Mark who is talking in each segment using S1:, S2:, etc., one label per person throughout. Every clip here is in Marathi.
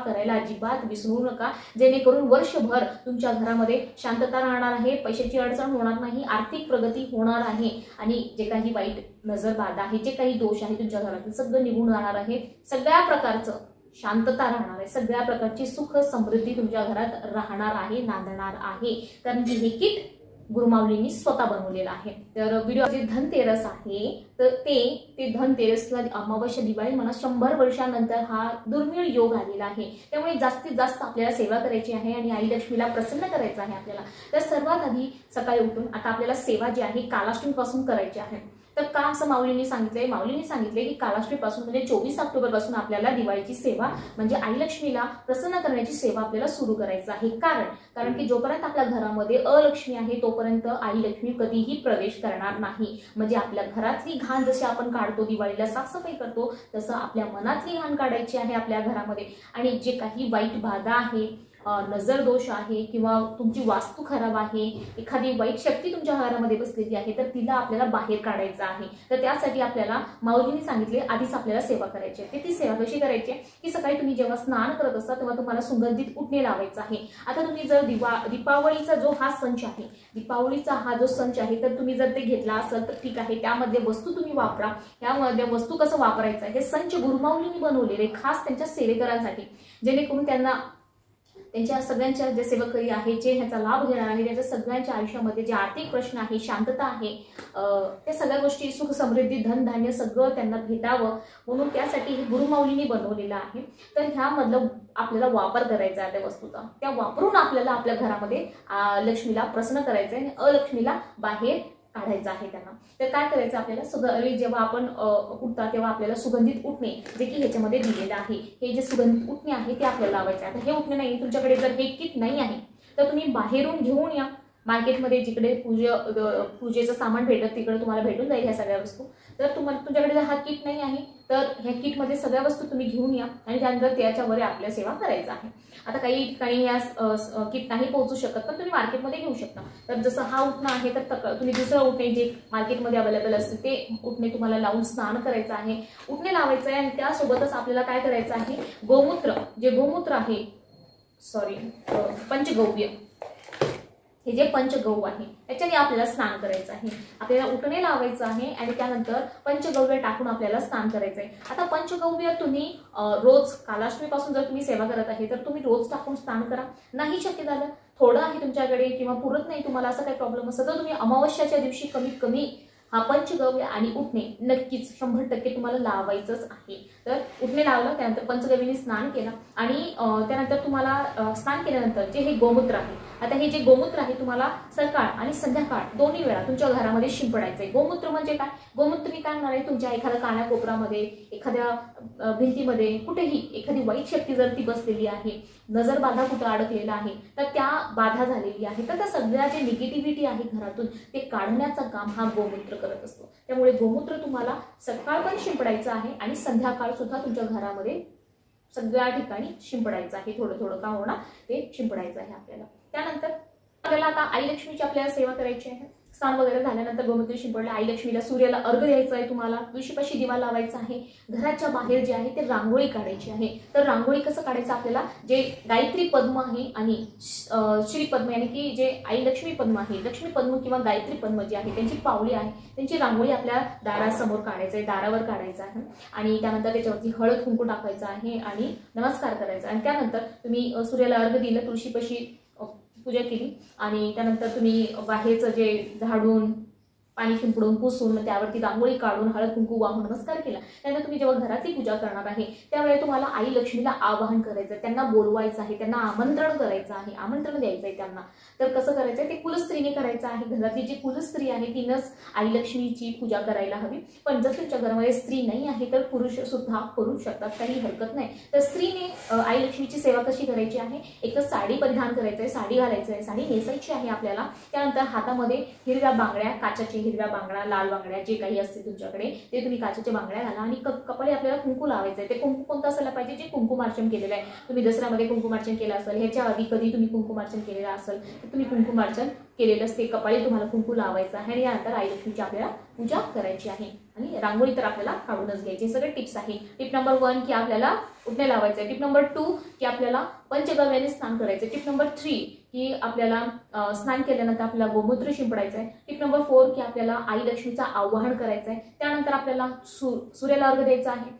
S1: करायला अजिबात विसरू नका, जेणेकरून वर्षभर तुमच्या घरामध्ये शांतता राहणार आहे, पैशाची अडचण होणार नाही, आर्थिक प्रगती होणार आहे आणि जे काही वाईट नजर बाधा आहे, जे काही दोष आहे तुमच्या घरातील सगळं निघून जाणार आहे, सगळ्या प्रकारचं शांतता राहणार आहे, सगळ्या प्रकारची सुख समृद्धी तुमच्या घरात राहणार आहे, नांदणार आहे, कारण की हे किट गुरुमाऊलींनी स्वतः बनवलेलं आहे। तर व्हिडिओ जे धनतेरस आहे तर ते धनतेरसला अमावस्या दिवाळी म्हणा 100 वर्षानंतर हा दुर्मिळ योग आलेला आहे, त्यामुळे जास्तीत जास्त आपल्याला सेवा करायची आहे आणि आई लक्ष्मीला प्रसन्न करायचं आहे आपल्याला। तर सर्वात आधी सकाळी उठून आता आपल्याला सेवा जी आहे कालाष्टमी पासून करायची आहे। तर का असं माऊलींनी सांगितलंय? माऊलींनी सांगितले की कालाष्टमी पासून म्हणजे 24 ऑक्टोबर पासून आपल्याला दिवाळीची सेवा म्हणजे आई लक्ष्मीला प्रसन्न करण्याची सेवा आपल्याला सुरू करायची आहे। कारण की जोपर्यंत आपल्या घरामध्ये अलक्ष्मी आहे तोपर्यंत आई लक्ष्मी कधीही प्रवेश करणार नाही। म्हणजे आपल्या घरातली घाण जशी आपण काढतो, दिवाळीला साफसफाई करतो, तसं आपल्या मनातली घाण काढायची आहे आपल्या घरामध्ये। आणि जे काही वाईट बाधा आहे, नजर दोष आहे किंवा तुमची वास्तू खराब आहे, एखादी वाईट शक्ती तुमच्या घरामध्ये बसलेली आहे, तर तिला आपल्याला बाहेर काढायचं आहे। तर त्यासाठी आपल्याला माऊलींनी सांगितले आधीच आपल्याला सेवा करायची आहे। ती सेवा कशी करायची की सकाळी तुम्ही जेव्हा स्नान करत असता तेव्हा तुम्हाला सुगंधित उटणे लावायचं आहे। आता तुम्ही जर दीपावलीचा जो हा संच आहे, दीपावलीचा हा जो संच आहे, तर तुम्ही जर ते घेतला असेल तर ठीक आहे, त्यामध्ये वस्तू तुम्ही वापरा। यामध्ये वस्तू कसं वापरायचं आहे हे संच गुरुमाऊलींनी बनवलेले खास त्यांच्या सेवेकरांसाठी, जेणेकरून त्यांच्या सगळ्यांच्या जे सेवकरी आहे, जे ह्याचा लाभ घेणार आहे, त्याच्या सगळ्यांच्या आयुष्यामध्ये जे आर्थिक प्रश्न आहे, शांतता आहे, त्या सगळ्या गोष्टी सुख समृद्धी धनधान्य सगळं त्यांना भेटावं म्हणून त्यासाठी हे गुरुमाऊलींनी बनवलेलं आहे। तर ह्यामधलं आपल्याला वापर करायचा आहे त्या वस्तूचा, त्या वापरून आपल्याला आपल्या घरामध्ये लक्ष्मीला प्रसन्न करायचं आहे आणि अलक्ष्मीला बाहेर काढायचं आहे त्यांना। तर काय करायचं आपल्याला, सगळं जेव्हा आपण उठता तेव्हा आपल्याला सुगंधित उठणे जे की ह्याच्यामध्ये दिलेलं आहे, हे जे सुगंधित उठणे आहे ते आपल्याला लावायचे आहे। आता हे उठणे नाही, तुमच्याकडे जर हे किट नाही आहे तर तुम्ही बाहेरून घेऊन या, मार्केटमध्ये जिकडे पूजेचं सामान भेटत तिकडे तुम्हाला भेटून जाईल ह्या सगळ्या वस्तू। तर तुमच्याकडे जर हा किट नाही आहे तर ह्या किटमध्ये सगळ्या वस्तू तुम्ही घेऊन या आणि त्यानंतर त्याच्यावर आपल्या सेवा करायचं आहे। आता काही ठिकाणी या किट नाही पोहोचू शकत पण तुम्ही मार्केटमध्ये घेऊ शकता। तर जसं हा उठणं आहे तर तुम्ही दुसरं उठणे जे मार्केटमध्ये अवेलेबल असते ते उठणे तुम्हाला लावून स्नान करायचं आहे, उठणे लावायचं आहे। आणि त्यासोबतच आपल्याला काय करायचं आहे, गोमूत्र आहे पंचगव्य, हे जे पंचगव्य आहे त्याच्याने आपल्याला स्नान करायचं आहे। आपल्याला उठणे लावायचं आहे आणि त्यानंतर पंचगव्य टाकून आपल्याला स्नान करायचं आहे। आता पंचगव्य तुम्ही रोज कालाष्टमी पासून जर तुम्ही सेवा करत आहे तर तुम्ही रोज टाकून स्नान करा। नाही शक्य झालं, थोडं आहे तुमच्याकडे किंवा पुरत नाही तुम्हाला, असं काही प्रॉब्लेम असेल तर तुम्ही अमावस्याच्या दिवशी कमीत कमी हा पंचगव्य आणि उठणे नक्कीच 100% तुम्हाला लावायचंच आहे। तर उठणे लावलं, त्यानंतर पंचगव्याने स्नान केलं आणि त्यानंतर तुम्हाला स्नान केल्यानंतर जे हे गोमूत्र आहे, आता हे जे गोमूत्र आहे तुम्हाला सकाळ आणि संध्याकाळ दोन्ही वेळा तुमच्या घरामध्ये शिंपडायचं आहे। गोमूत्र म्हणजे काय, गोमूत्र काय होणार आहे, तुमच्या एखाद्या कानाकोपरामध्ये, एखाद्या भिंतीमध्ये, कुठेही एखादी वाईट शक्ती जर ती बसलेली आहे, नजर बाधा कुठं अडकलेला आहे, तर त्या बाधा झालेली आहे, तर त्या सगळ्या जे निगेटिव्हिटी आहे घरातून ते काढण्याचं काम हा गोमूत्र करत असतो। त्यामुळे गोमूत्र तुम्हाला सकाळ पण शिंपडायचं आहे आणि संध्याकाळ सुद्धा तुमच्या घरामध्ये सगळ्या ठिकाणी शिंपडायचं आहे, थोडं थोडं का होणार ते शिंपडायचं आहे आपल्याला। त्यानंतर आपल्याला आता आई लक्ष्मीची आपल्याला सेवा करायची आहे। स्नान वगैरे झाल्यानंतर गोमूत्र शिंपडलं, आई लक्ष्मीला सूर्याला अर्घ्य द्यायचा आहे, तुम्हाला तुळशीपाशी दिवा लावायचा आहे, घराच्या बाहेर जे आहे ते रांगोळी काढायची आहे। तर रांगोळी कसं काढायचं, आपल्याला जे गायत्री पद्म आहे आणि श्री पद्म यानी की जे आई लक्ष्मी पद्म आहे, लक्ष्मी पद्म किंवा गायत्री पद्म जे आहे त्यांची पावली आहे, त्यांची रांगोळी आपल्या दारासमोर काढायचं आहे, दारावर काढायचं आहे आणि त्यानंतर त्याच्यावरती हळद कुंकू टाकायचं आहे आणि नमस्कार करायचा। आणि त्यानंतर तुम्ही सूर्याला अर्घ्य दिलं, तुळशीपाशी पूजा केली आणि त्यानंतर तुम्ही बाहेरचं जे झाडून पाणी शिंपडून पुसून त्यावरती रांगोळी काढून हळद कुंकू वाहून नमस्कार केला, त्यानंतर तुम्ही जेव्हा घरातली पूजा करणार आहे त्यावेळी तुम्हाला आई लक्ष्मीला आवाहन करायचं, त्यांना बोलवायचं आहे, त्यांना आमंत्रण करायचं आहे, आमंत्रण द्यायचं आहे त्यांना। तर कसं करायचं ते कुलस्त्रीने करायचं आहे, घरातली जी कुलस्त्री आहे तिनंच आई लक्ष्मीची पूजा करायला हवी। पण जर तुमच्या घरामध्ये स्त्री नाही आहे तर पुरुष सुद्धा करू शकतात, काही हरकत नाही। तर स्त्रीने आई लक्ष्मीची सेवा कशी करायची आहे, एक तर साडी परिधान करायचं आहे, साडी घालायचं आहे, साडी नेसायची आहे आपल्याला। त्यानंतर हातामध्ये हिरव्या बांगड्या, काचाची हिरव्या बांगड्या, लाल बांगड्या जे काही असते तुमच्याकडे ते तुम्ही काचेच्या बांगड्या घाला आणि कपाळी आपल्याला कुंकू लावायचं आहे। ते कुंकू कोणतं असायला पाहिजे, जे कुंकुमार्चन केलेलं आहे, तुम्ही दसऱ्यामध्ये कुंकुमार्चन केलं असेल, ह्याच्या आधी कधी तुम्ही कुंकुमार्चन केलेलं असेल तर तुम्ही कुंकुमार्चन केलेलं असते, कपाळी तुम्हाला कुंकू लावायचं आहे आणि यानंतर आई लक्ष्मीची आपल्याला पूजा करायची आहे आणि रांगोळी तर आपल्याला काढूनच घ्यायची. हे सगळे टिप्स आहे. टिप नंबर 1 की आपल्याला उठणे लावायचं आहे. टिप नंबर 2 की आपल्याला पंचगव्याने स्नान करायचं. टिप नंबर 3 की आपल्याला स्नान केल्यानंतर आपल्याला गोमूत्र शिंपडायचं आहे. टिप नंबर 4 की आपल्याला आई लक्ष्मीचं आवाहन करायचं आहे. त्यानंतर आपल्याला सूर्याला अर्घ्य द्यायचा आहे.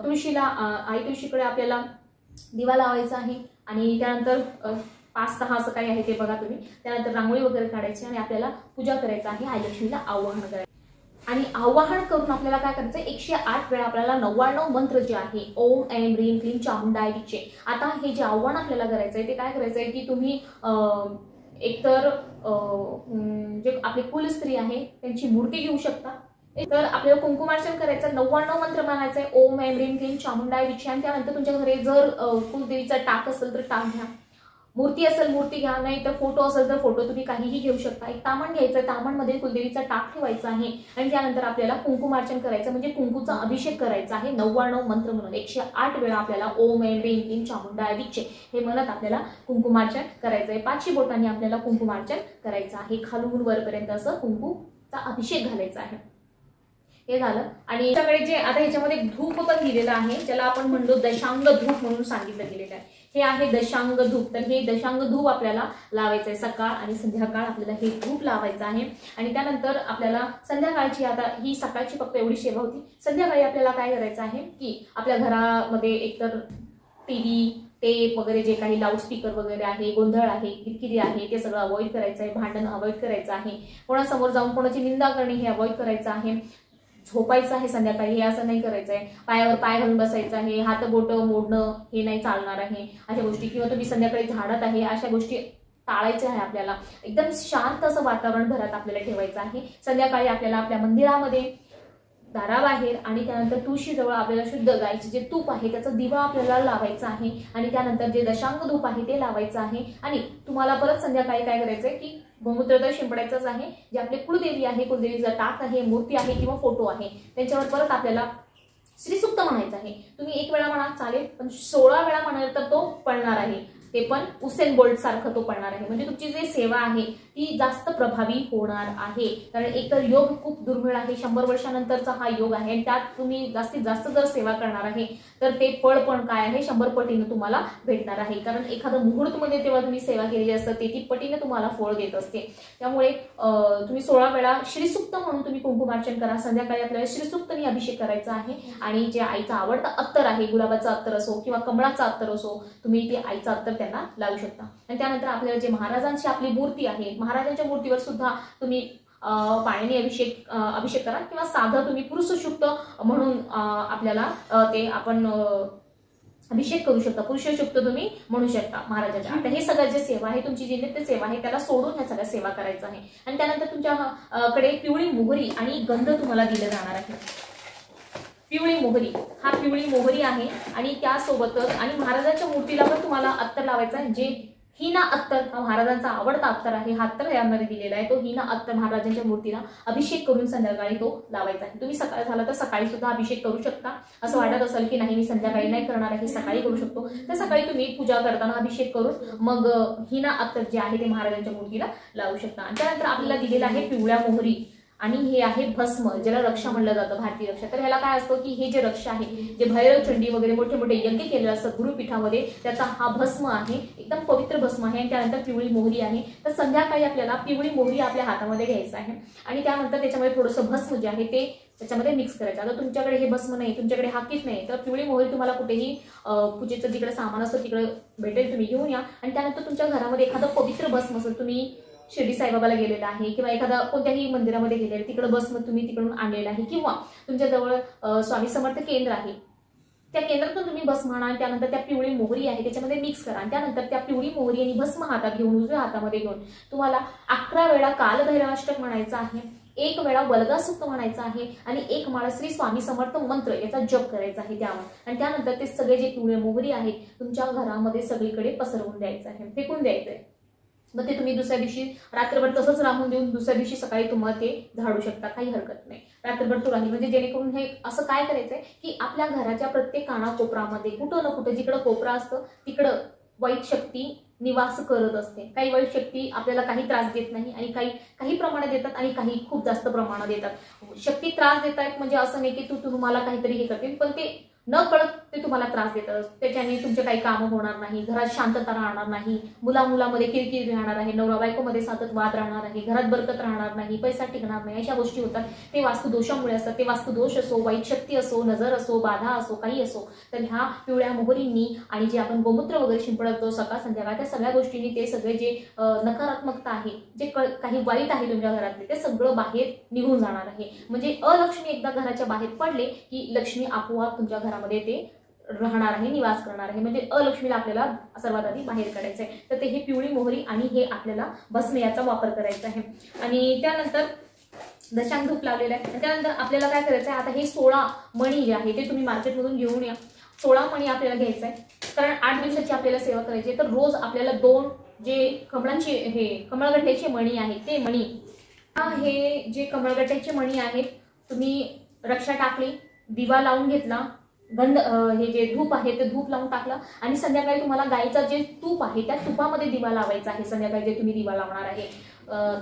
S1: तुळशीला आई तुळशीकडे आपल्याला दिवा लावायचा आहे आणि त्यानंतर 5-6 असं काही आहे ते बघा तुम्ही. त्यानंतर रांगोळी वगैरे काढायची आणि आपल्याला पूजा करायचं आहे. आई लक्ष्मीला आवाहन करायचं आणि आवाहन करून आपल्याला काय करायचं, 108 वेळा आपल्याला 99 मंत्र जे आहे ओम ऐं ह्रीं क्लीं चामुंडाय विचे. आता हे जे आव्हान आपल्याला करायचं आहे ते काय करायचं आहे की तुम्ही एकतर जे आपली कुलस्त्री आहे त्यांची मूर्ती घेऊ शकता. तर आपल्याला कुंकुमार्चन करायचं, 99 मंत्र म्हणायचं आहे ओम ऐं ह्रीं क्लीं चामुंडाय विचे. आणि त्यानंतर तुमच्या घरी जर कुलदेवीचा टाक असेल तर टाक घ्या, मूर्ती असेल मूर्ती घ्या, नाही तर फोटो असेल तर फोटो तुम्ही काहीही घेऊ शकता. एक तामण घ्यायचं, तामणमध्ये कुलदेवीचा टाक ठेवायचा आहे आणि त्यानंतर आपल्याला कुंकुमार्चन करायचं म्हणजे कुंकूचा अभिषेक करायचा आहे. 99 मंत्र म्हणून 108 वेळा आपल्याला ओम ऐं ह्रीं क्लीं चामुंडाय विचे हे म्हणत आपल्याला कुंकुमार्चन करायचं आहे. 5 बोटांनी आपल्याला कुंकुमार्चन करायचं आहे. खालून वरपर्यंत असं कुंकूचा अभिषेक घालायचा आहे. हे झालं. आणि त्याकडे जे आता ह्याच्यामध्ये धूप पण दिलेलं आहे, ज्याला आपण म्हणतो दशांग धूप म्हणून सांगितलं गेलेलं आहे. हे आहे दशांग धूप. तर हे दशांग धूप आपल्याला लावायचं आहे. सकाळ आणि संध्याकाळ आपल्याला हे धूप लावायचं आहे. आणि त्यानंतर आपल्याला संध्याकाळची, आता ही सकाळची फक्त एवढी सेवा होती, संध्याकाळी आपल्याला काय करायचं आहे की आपल्या घरामध्ये एकतर टीव्ही, टेप वगैरे जे काही लाऊडस्पीकर वगैरे आहे, गोंधळ आहे, किरकिरी आहे, ते सगळं अवॉइड करायचं आहे. भांडण अवॉइड करायचं आहे. कोणासमोर जाऊन कोणाची निंदा करणे हे अवॉइड करायचं आहे. झोपायचं आहे संध्याकाळी, हे असं नाही करायचं आहे. पायावर पाय घालून बसायचं आहे, हात बोट मोडणं हे नाही चालणार आहे. अशा गोष्टी, किंवा तुम्ही संध्याकाळी झाडत आहे अशा गोष्टी टाळायच्या आहे. आपल्याला एकदम शांत असं वातावरण घरात आपल्याला ठेवायचं आहे. संध्याकाळी आपल्याला आपल्या मंदिरामध्ये, दाराबाहेर आणि त्यानंतर तुळशीजवळ आपल्याला शुद्ध गायचे जे तूप आहे त्याचा दिवा आपल्याला लावायचा आहे. आणि त्यानंतर जे दशांग धूप आहे ते लावायचं आहे. आणि तुम्हाला परत संध्याकाळी काय करायचंय की गोमूत्र तर शिंपडायचंच आहे. जे आपले कुलदेवी आहे, कुलदेवीचा टाक आहे, मूर्ती आहे किंवा फोटो आहे, त्यांच्यावर परत आपल्याला श्रीसूक्त म्हणायचं आहे. तुम्ही 1 वेळा म्हणा चालेल, पण 16 वेळा म्हणाल तर तो पळणार आहे. ते पण उसेन बोल्ट सारखं तो पळणार आहे. म्हणजे तुमची जी सेवा आहे ती जास्त प्रभावी होणार आहे. कारण एकतर योग खूप दुर्मिळ आहे, 100 वर्षानंतरचा हा योग आहे आणि त्यात तुम्ही जास्तीत जास्त जर सेवा करणार आहे तर ते फळ पण काय आहे 100 पटीने तुम्हाला भेटणार आहे. कारण एखादं मुहूर्तमध्ये तेव्हा तुम्ही सेवा केलेली असते ते ती पटीने तुम्हाला फळ देत असते. त्यामुळे तुम्ही 16 वेळा श्रीसूक्त म्हणून तुम्ही कुंकुमार्चन करा. संध्याकाळी आपल्याला श्रीसूक्तनी अभिषेक करायचा आहे. आणि जे आईचा आवडता अत्तर आहे, गुलाबाचा अत्तर असो किंवा कमळाचा अत्तर असो, तुम्ही ते आईचा अत्तर त्यांना लावू शकता. आणि त्यानंतर आपल्याला जे महाराजांची आपली मूर्ती आहे, महाराजांच्या मूर्तीवर सुद्धा तुम्ही पाण्याने अभिषेक करा किंवा साधं तुम्ही पुरुषशुक्त म्हणून आपल्याला ते आपण अभिषेक करू शकता. पुरुषशुक्त तुम्ही म्हणू शकता महाराजाच्या. आता हे सगळं जे सेवा आहे, तुमची जी नित्य सेवा आहे त्याला सोडून ह्या सगळ्या सेवा करायचं आहे. आणि त्यानंतर तुमच्याकडे पिवळी मोहरी आणि गंध तुम्हाला दिलं जाणार आहे. पिवळी मोहरी, हा पिवळी मोहरी आहे आणि त्यासोबतच आणि महाराजांच्या मूर्तीला पण तुम्हाला अत्तर लावायचा आहे. जे हिना अत्तर हा महाराजांचा आवडता अत्तर आहे. हा अत्तर यामध्ये दिलेला आहे. तो हिना अत्तर महाराजांच्या मूर्तीला अभिषेक करून संध्याकाळी तो लावायचा आहे. तुम्ही सकाळ झाला तर सकाळी सुद्धा अभिषेक करू शकता. असं वाटत असेल की नाही मी संध्याकाळी नाही करणार आहे, सकाळी करू शकतो, तर सकाळी तुम्ही पूजा करताना अभिषेक करून मग हिना अत्तर जे आहे ते महाराजांच्या मूर्तीला लावू शकता. आणि त्यानंतर आपल्याला दिलेला आहे पिवळ्या मोहरी आणि हे आहे भस्म, ज्याला रक्षा म्हणलं जातं, भारतीय रक्षा. तर ह्याला काय असतं की हे जे रक्षा आहे, जे भैरव चंडी वगैरे मोठे मोठे यज्ञ केलेले असतात गुरुपीठामध्ये, त्याचा हा भस्म आहे. एकदम पवित्र भस्म आहे. आणि त्यानंतर पिवळी मोहरी आहे. तर संध्याकाळी आपल्याला पिवळी मोहरी आपल्या हातामध्ये घ्यायचं आहे आणि त्यानंतर त्याच्यामध्ये थोडंसं भस्म जे आहे ते त्याच्यामध्ये मिक्स करायचं. आता तुमच्याकडे हे भस्म नाही, तुमच्याकडे हा किट नाही, तर पिवळी मोहरी तुम्हाला कुठेही पूजेचं जिकडे सामान असतं तिकडे भेटेल, तुम्ही घेऊन या. आणि त्यानंतर तुमच्या घरामध्ये एखादं पवित्र भस्म असेल, तुम्ही शिर्डी साईबाबाला गेलेला आहे किंवा एखादा कोणत्याही मंदिरामध्ये गेलेला, तिकडे भस्म तुम्ही तिकडून आणलेला आहे किंवा तुमच्याजवळ स्वामी समर्थ केंद्र आहे, त्या केंद्रातून तुम्ही भस्म आणा. आणि त्यानंतर त्या पिवळी मोहरी आहे त्याच्यामध्ये मिक्स करा. आणि त्यानंतर त्या पिवळी मोहरी आणि भस्म हातात घेऊन, उजव्या हातामध्ये घेऊन तुम्हाला 11 वेळा कालभैरवाष्टक म्हणायचं आहे, 1 वेळा वल्गासुक्त म्हणायचं आहे आणि 1 माळा श्री स्वामी समर्थ मंत्र याचा जप करायचा आहे त्यावर. आणि त्यानंतर ते सगळे जे पिवळे मोहरी आहेत तुमच्या घरामध्ये सगळीकडे पसरवून द्यायचं आहे, फेकून द्यायचं आहे. मग ते तुम्ही दुसऱ्या दिवशी रात्रभर तसंच राहून देऊन दुसऱ्या दिवशी सकाळी तुम्हाला ते झाडू शकता, काही हरकत नाही. रात्रभर तो राहील. म्हणजे जेणेकरून हे असं काय करायचंय की आपल्या घराच्या प्रत्येक कानाकोपरामध्ये कुठं ना कुठं जिकडं कोपरा असतं तिकडं वाईट शक्ती निवास करत असते। काही वाईट शक्ती आपल्याला काही त्रास देत नाही आणि काही प्रमाणात देतात आणि काही खूप जास्त प्रमाणात देतात। शक्ती त्रास देत आहेत म्हणजे असं नाही की तुम्हाला काहीतरी हे करतील, पण ते न कळत ते तुम्हाला त्रास देतात। त्याच्याने तुमचे काही कामं होणार नाही, घरात शांतता राहणार नाही, मुलामुलामध्ये किरकिर राहणार आहे, नवरा बायकोमध्ये सतत वाद राहणार आहे, घरात बरकत राहणार नाही, पैसा टिकणार नाही, अशा गोष्टी होतात। ते वास्तुदोषामुळे असतात। ते वास्तुदोष असो, वाईट शक्ती असो, नजर असो, बाधा असो, काही असो, तर ह्या पिवळ्या मोहरींनी आणि जे आपण गोमूत्र वगैरे शिंपडतो सकाळ संध्याकाळ, त्या सगळ्या गोष्टींनी ते सगळे जे नकारात्मकता आहे, जे काही वाईट आहे तुमच्या घरातले, ते सगळं बाहेर निघून जाणार आहे। म्हणजे अलक्ष्मी एकदा घराच्या बाहेर पडले की लक्ष्मी आपोआप तुमच्या घरामध्ये ते राहणार आहे, निवास करणार आहे। म्हणजे अलक्ष्मीला आपल्याला सर्वात आधी बाहेर काढायचं आहे। तर ते ही पिवळी मोहरी आणि हे आपल्याला भस्म याचा वापर करायचा आहे। आणि त्यानंतर दशांग धूप लावलेला आहे। आणि त्यानंतर आपल्याला काय करायचं आहे, आता हे 16 मणी जे आहे ते तुम्ही मार्केटमधून घेऊन या। 16 मणी आपल्याला घ्यायचं आहे, कारण 8 दिवसाची आपल्याला सेवा करायची आहे। तर रोज आपल्याला 2 जे कमळांचे हे कमळगट्ट्याचे मणी आहेत ते मणी, हे जे कमळगट्ट्याचे मणी आहेत, तुम्ही रक्षा टाकली, दिवा लावून घेतला, गंध हे जे धूप आहे ते धूप लावून टाकलं आणि संध्याकाळी तुम्हाला गाईचं जे तूप आहे त्या तुपामध्ये दिवा लावायचा आहे। संध्याकाळी जे तुम्ही दिवा लावणार आहे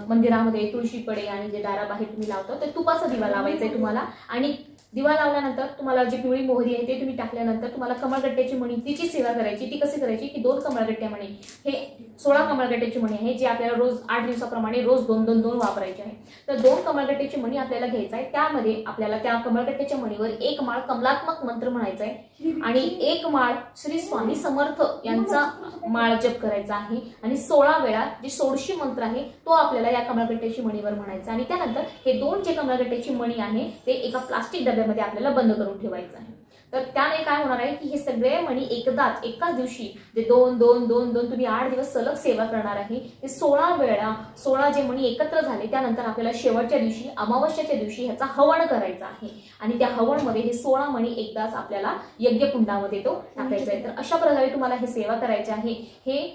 S1: मंदिरामध्ये तुळशीकडे आणि जे दाराबाहेर तुम्ही लावतो ते तुपाचा दिवा लावायचा आहे तुम्हाला। आणि दिवा लावल्यानंतर तुम्हाला जी पिवळी मोहरी आहे ते तुम्ही टाकल्यानंतर तुम्हाला कमळगट्ट्याची मणी तिची सेवा करायची। ती कशी करायची की 2 कमळगट्ट्या मणी, हे 16 कमळगट्ट्याची मणी आहे जे आपल्याला रोज 8 दिवसाप्रमाणे रोज 2 वापरायचे आहे। तर 2 कमळगट्ट्याची मणी आपल्याला घ्यायचा आहे, त्यामध्ये आपल्याला त्या कमळगट्ट्याच्या मणीवर 1 माळ कमलात्मक मंत्र म्हणायचा आहे आणि 1 माळ श्री स्वामी समर्थ यांचा माळ जप करायचा आहे आणि 16 वेळा जे 16 मंत्र आहे तो आपल्याला या कमळगट्ट्याची मणीवर म्हणायचा। आणि त्यानंतर हे 2 जे कमळगट्ट्याची मणी आहे ते एका प्लास्टिक डब्यामध्ये आपल्याला बंद करून ठेवायचं आहे। तर त्याने काय होणार आहे की हे सगळे मणी एकाच दिवशी जे 2 तुम्ही 8 दिवस सलग सेवा करणार आहे, ते 16 वेळा 16 जे मणी एकत्र झाले त्यानंतर आपल्याला शेवटच्या दिवशी अमावस्याच्या दिवशी ह्याचा हवन करायचा आहे आणि त्या हवनमध्ये हे 16 मणी एकदाच आपल्याला यज्ञकुंडामध्ये तो टाकायचा आहे। तर अशा प्रकारे तुम्हाला हे सेवा करायचे आहे। हे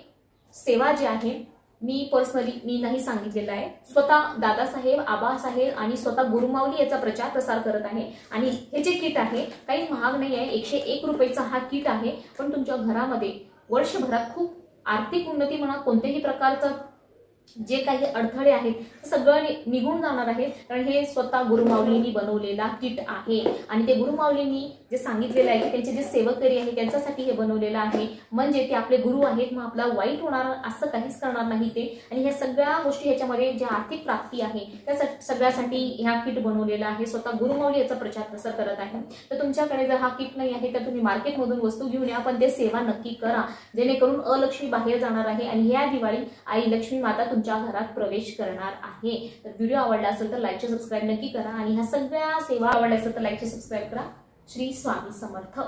S1: सेवा जे आहे मी पर्सनली नाही सांगितलेलं आहे, स्वतः दादासाहेब, आबासाहेब आणि स्वतः गुरुमाऊली याचा प्रचार प्रसार करत आहे। आणि हे जे किट आहे काही महाग नाही आहे, 101 रुपयाचा हा किट आहे, पण तुमच्या घरामध्ये वर्षभरात खूप आर्थिक उन्नती म्हणा, कोणत्याही प्रकारचं जे काही अडथळे आहेत सगळं निघून जाणार आहे, कारण हे स्वतः गुरुमाऊलींनी बनवलेला किट आहे। आणि ते गुरुमाऊलींनी जे सांगितलेलं आहे त्यांचे जे सेवकरी आहे त्यांच्यासाठी हे बनवलेलं आहे, म्हणजे ते आपले गुरु आहेत, मग आपला वाईट होणार असं काहीच करणार नाही ते। आणि ह्या सगळ्या गोष्टी ह्याच्यामध्ये ज्या आर्थिक प्राप्ती आहे त्या सगळ्यासाठी ह्या किट बनवलेला आहे, स्वतः गुरुमाऊली याचा प्रचार प्रसार करत आहे। तर तुमच्याकडे जर हा किट नाही आहे तर तुम्ही मार्केटमधून वस्तू घेऊन या, पण ते सेवा नक्की करा, जेणेकरून अलक्ष्मी बाहेर जाणार आहे आणि ह्या दिवाळी आई लक्ष्मी माता तुमच्या घरात प्रवेश करणार आहे। तर व्हिडिओ आवडला असेल तर लाईक सबस्क्राईब नक्की करा आणि ह्या सगळ्या सेवा आवडल्या असेल तर लाईक सबस्क्राईब करा। श्री स्वामी समर्थ।